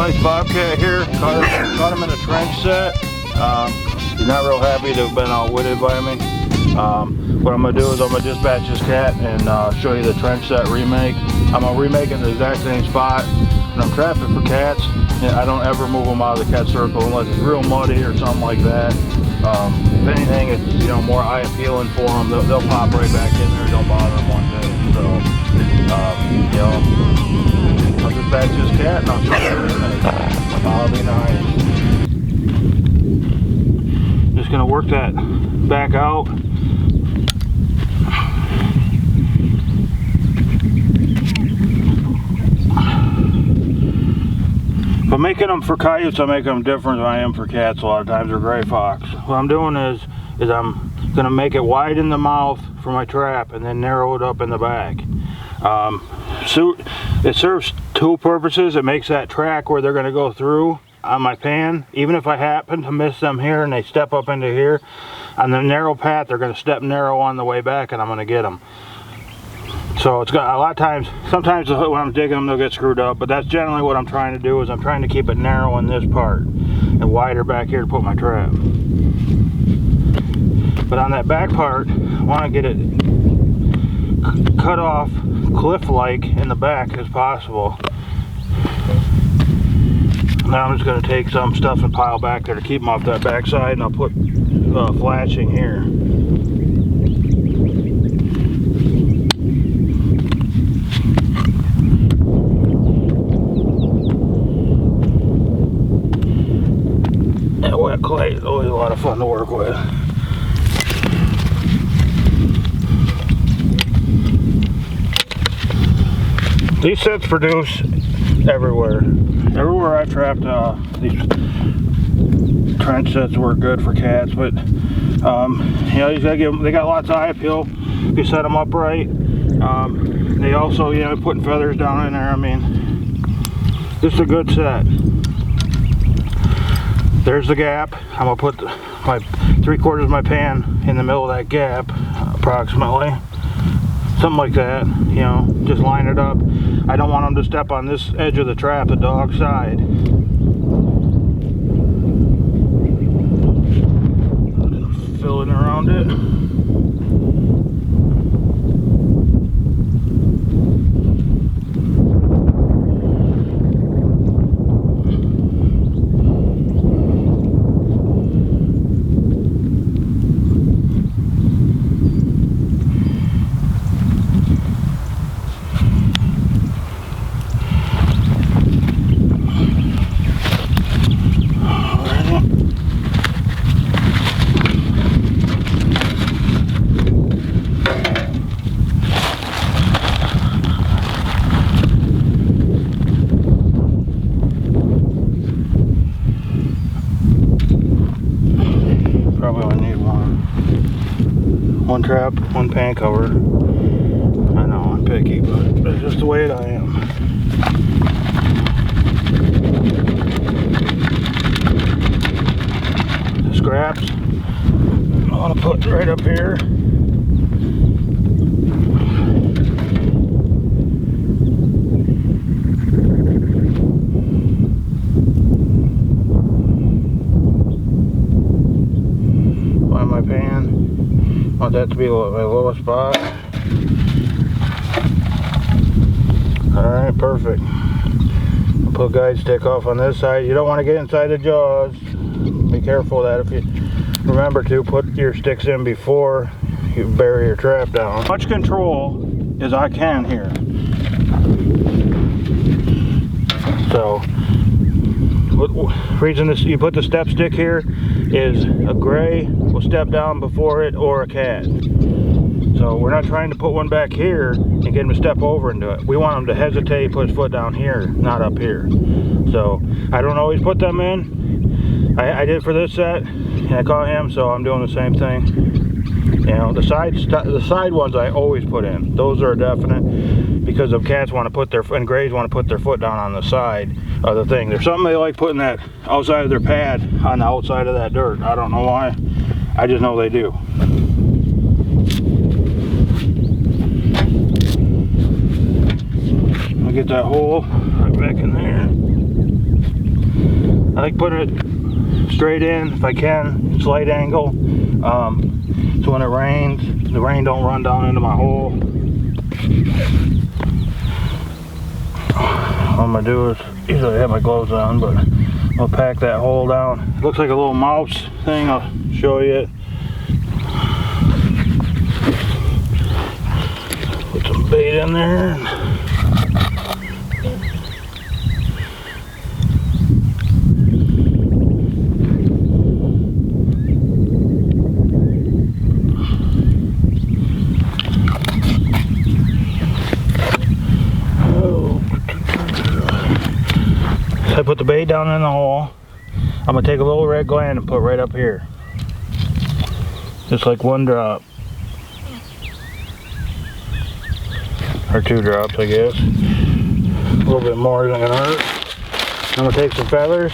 Nice bobcat here. Caught him in a trench set. He's not real happy to have been outwitted by me. What I'm going to do is I'm going to dispatch this cat and show you the trench set remake. I'm going to remake it in the exact same spot. When I'm trapping for cats, I don't ever move them out of the cat circle unless it's real muddy or something like that. If anything, it's more eye appealing for them. They'll pop right back in there. Don't bother them one bit. So, I'll dispatch this cat and I'll show you everything. That'll be nice. Just gonna work that back out. But making them for coyotes, I make them different than I am for cats a lot of times, or gray fox. What I'm doing is I'm gonna make it wide in the mouth for my trap and then narrow it up in the back. So it serves two purposes. It makes that track where they're gonna go through on my pan, even if I happen to miss them here and they step up into here, on the narrow path, they're gonna step narrow on the way back and I'm gonna get them. So it's got a lot of times, sometimes when I'm digging them, they'll get screwed up, but that's generally what I'm trying to do. Is I'm trying to keep it narrow in this part and wider back here to put my trap. But on that back part, I want to get it cut off cliff-like in the back as possible. Now I'm just going to take some stuff and pile back there to keep them off that back side, and I'll put flashing here. That wet clay is always a lot of fun to work with. These sets produce everywhere. Everywhere I've trapped, these trench sets work good for cats, but you gotta give them, they got lots of eye appeal if you set them up right. They also, putting feathers down in there. I mean, this is a good set. There's the gap. I'm gonna put my 3/4 of my pan in the middle of that gap, approximately. Something like that, just line it up. I don't want them to step on this edge of the trap, the dog side. Fill it around it. One trap, one pan cover. I know I'm picky, but that's just the way I am. The scraps I want to put right up here. Find my pan. I want that to be my lowest spot. Alright, perfect. I'll put guide stick off on this side. You don't want to get inside the jaws. Be careful of that. If you remember to put your sticks in before you bury your trap down. As much control as I can here. So, reason this, you put the step stick here is a gray will step down before it, or a cat. So we're not trying to put one back here and get him to step over into it. We want him to hesitate, put his foot down here, not up here. So I don't always put them in. I did for this set, and I caught him, so I'm doing the same thing. The side ones I always put in. Those are definite, because of cats want to put their, and grays want to put their foot down on the side of the thing. There's something they like putting that outside of their pad on the outside of that dirt. I don't know why. I just know they do. I'll get that hole right back in there. like putting it straight in if I can, slight angle. So when it rains, the rain don't run down into my hole. What I'm gonna do is, usually I have my gloves on, but I'll pack that hole down. It looks like a little mouse thing. I'll show you it. Put some bait in there. I put the bait down in the hole. I'm gonna take a little red gland and put right up here. Just like one drop. Or 2 drops, I guess. A little bit more isn't gonna hurt. I'm gonna take some feathers.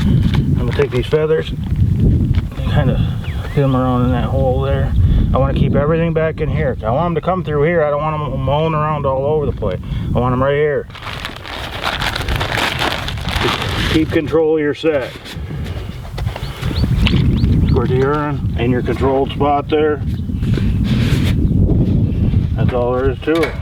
I'm gonna take these feathers and kind of get them around in that hole there. I want to keep everything back in here. I want them to come through here. I don't want them mowing around all over the place. I want them right here. Keep control of your set. Where you're in your controlled spot there. That's all there is to it.